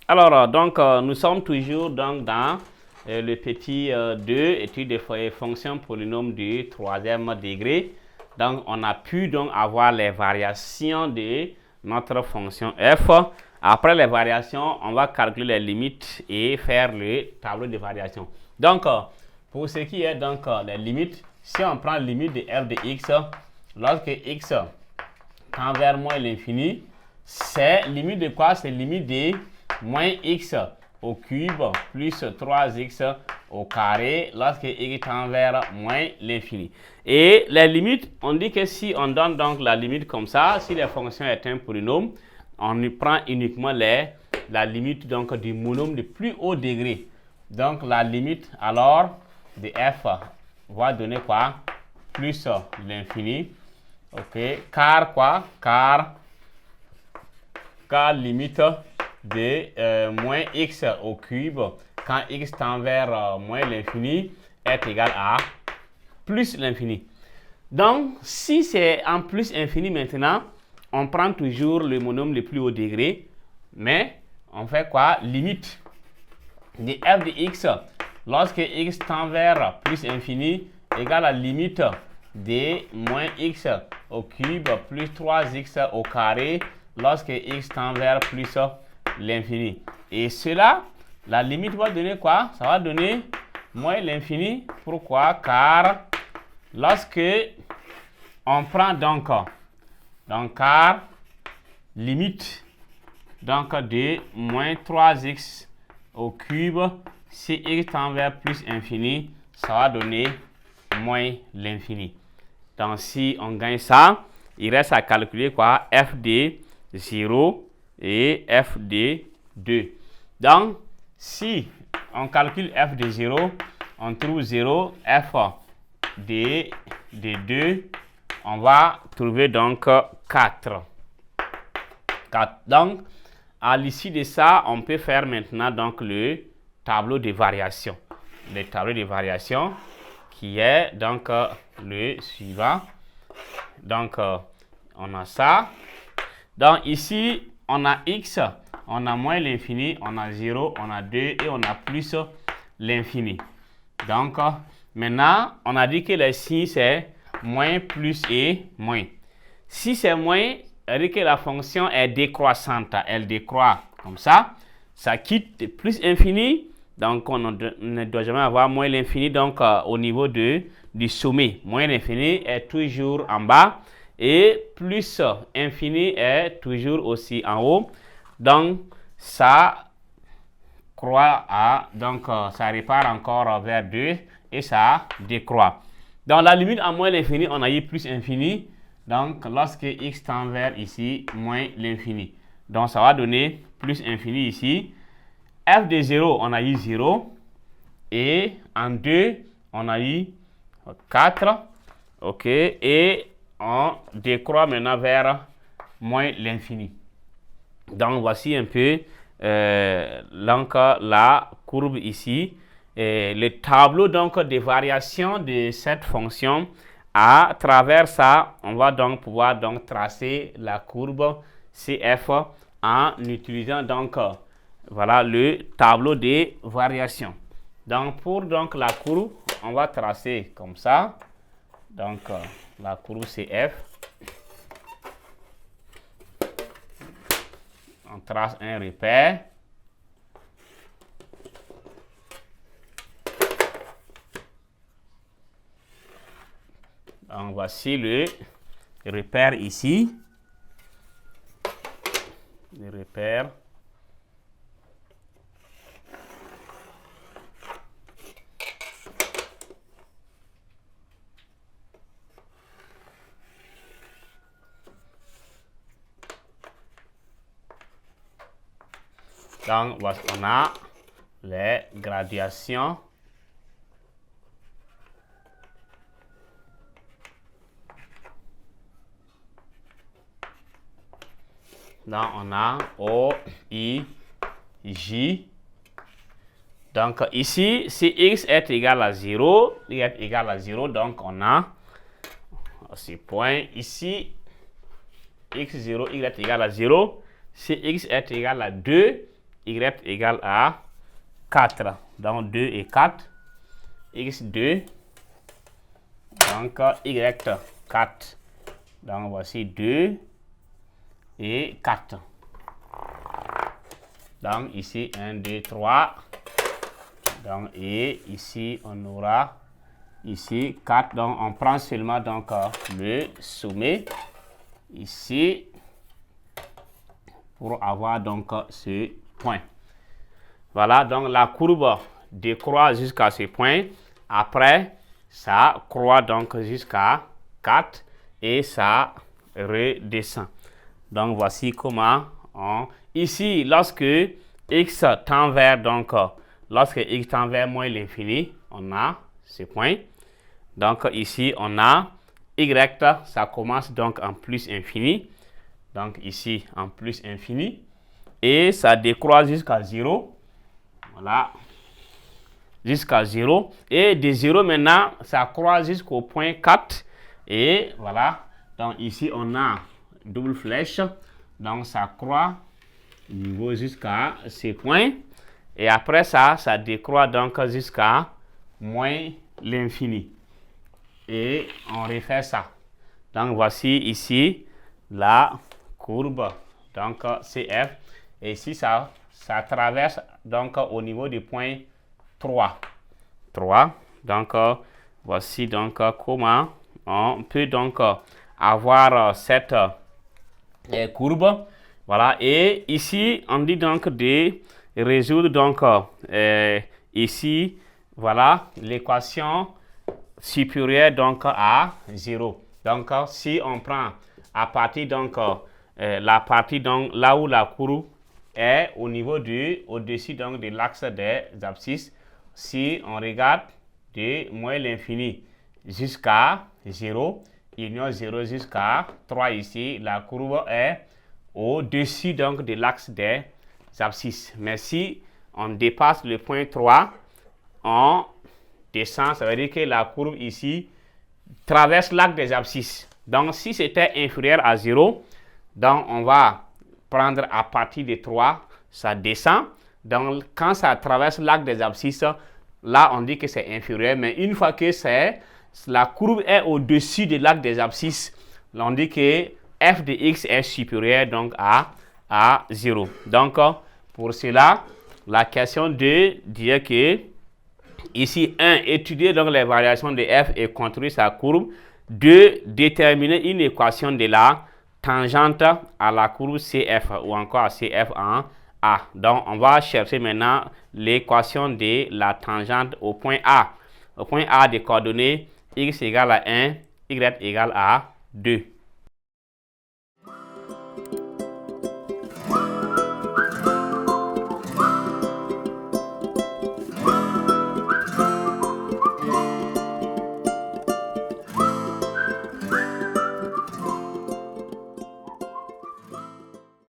Alors, donc, nous sommes toujours donc, dans le petit 2, étude des fonctions polynômes du troisième degré. Donc, on a pu donc avoir les variations de notre fonction f. Après les variations, on va calculer les limites et faire le tableau de variation. Donc, pour ce qui est donc les limites, si on prend la limite de f de x, lorsque x tend vers moins l'infini, c'est limite de quoi? C'est limite de moins x au cube plus 3x au carré lorsque x tend vers moins l'infini. Et les limites, on dit que si on donne donc la limite comme ça, si la fonction est un polynôme, on prend uniquement la limite donc du monôme de plus haut degré. Donc la limite alors de f va donner quoi? Plus l'infini. Ok, car quoi? Car limite de moins x au cube quand x tend vers moins l'infini est égal à plus l'infini. Donc, si c'est en plus infini maintenant, on prend toujours le monôme le plus haut degré, mais on fait quoi? Limite de f de x lorsque x tend vers plus infini égale à limite de moins x au cube plus 3x au carré lorsque x tend vers plus l'infini. Et cela, la limite va donner quoi? Ça va donner moins l'infini. Pourquoi? Car lorsque on prend donc car limite donc de moins 3x au cube, si x tend vers plus infini, ça va donner moins l'infini. Donc si on gagne ça, il reste à calculer quoi? F de 0 et f de 2. Donc si on calcule f de 0, on trouve 0, f de 2, on va trouver donc 4. Donc à l'issue de ça, on peut faire maintenant donc le tableau de variation. Le tableau de variation qui est donc le suivant. Donc on a ça. Donc ici, on a x, on a moins l'infini, on a 0, on a 2 et on a plus l'infini. Donc maintenant, on a dit que les signes c'est moins, plus et moins. Si c'est moins, ça veut dire que la fonction est décroissante, elle décroît comme ça. Ça quitte plus infini, donc on ne doit jamais avoir moins l'infini, donc au niveau du sommet. Moins l'infini est toujours en bas et plus infini est toujours aussi en haut. Donc ça croît à, donc ça repart encore vers 2 et ça décroît. Dans la limite à moins l'infini, on a eu plus infini. Donc, lorsque x tend vers ici, moins l'infini. Donc, ça va donner plus infini ici. F de 0, on a eu 0. Et en 2, on a eu 4. OK. Et on décroît maintenant vers moins l'infini. Donc, voici un peu la courbe ici. Et le tableau donc des variations de cette fonction. À travers ça, on va donc pouvoir donc tracer la courbe CF en utilisant donc voilà le tableau des variations. Donc pour donc la courbe, on va tracer comme ça. Donc la courbe CF. On trace un repère. Donc voici le repère ici. Le repère. Donc voici, on a les gradations. Donc, on a O, I, J. Donc, ici, si x est égal à 0, y est égal à 0, donc on a ce point ici, x0, y est égal à 0. Si x est égal à 2, y égale à 4. Donc 2 et 4. x2. Donc y4. Donc voici 2 et 4. Donc ici 1, 2, 3. Donc et ici on aura ici 4. Donc on prend seulement donc le sommet ici pour avoir donc ce point. Voilà, donc la courbe décroît jusqu'à ce point. Après, ça croît donc jusqu'à 4 et ça redescend. Donc voici comment on... Ici, lorsque x tend vers donc lorsque x tend vers moins l'infini, on a ce point. Donc ici, on a y, ça commence donc en plus infini. Donc ici, en plus infini. Et ça décroît jusqu'à 0. Voilà. Jusqu'à 0. Et de 0 maintenant, ça croît jusqu'au point 4. Et voilà. Donc ici, on a double flèche. Donc ça croît niveau jusqu'à ce point. Et après ça, ça décroît donc jusqu'à moins l'infini. Et on refait ça. Donc voici ici la courbe donc CF. Et ici, ça traverse donc au niveau du point 3. Donc voici donc comment on peut donc avoir cette courbe. Voilà. Et ici, on dit donc de résoudre donc ici, voilà, l'équation supérieure donc à 0. Donc si on prend à partir donc la partie donc là où la courbe est au niveau au-dessus donc de l'axe des abscisses, si on regarde de moins l'infini jusqu'à 0, union 0 jusqu'à 3 ici, la courbe est au-dessus donc de l'axe des abscisses. Mais si on dépasse le point 3, on descend, ça veut dire que la courbe ici traverse l'axe des abscisses. Donc si c'était inférieur à 0, donc on va prendre à partir de 3, ça descend. Donc quand ça traverse l'axe des abscisses, là on dit que c'est inférieur. Mais une fois que la courbe est au-dessus de l'axe des abscisses, on dit que f de x est supérieur donc à 0. Donc pour cela, la question 2 dit que ici 1, étudier donc les variations de f et construire sa courbe. 2, déterminer une équation de la tangente à la courbe CF ou encore à CF en A. Donc on va chercher maintenant l'équation de la tangente au point A. Au point A des coordonnées x égale à 1, y égale à 2.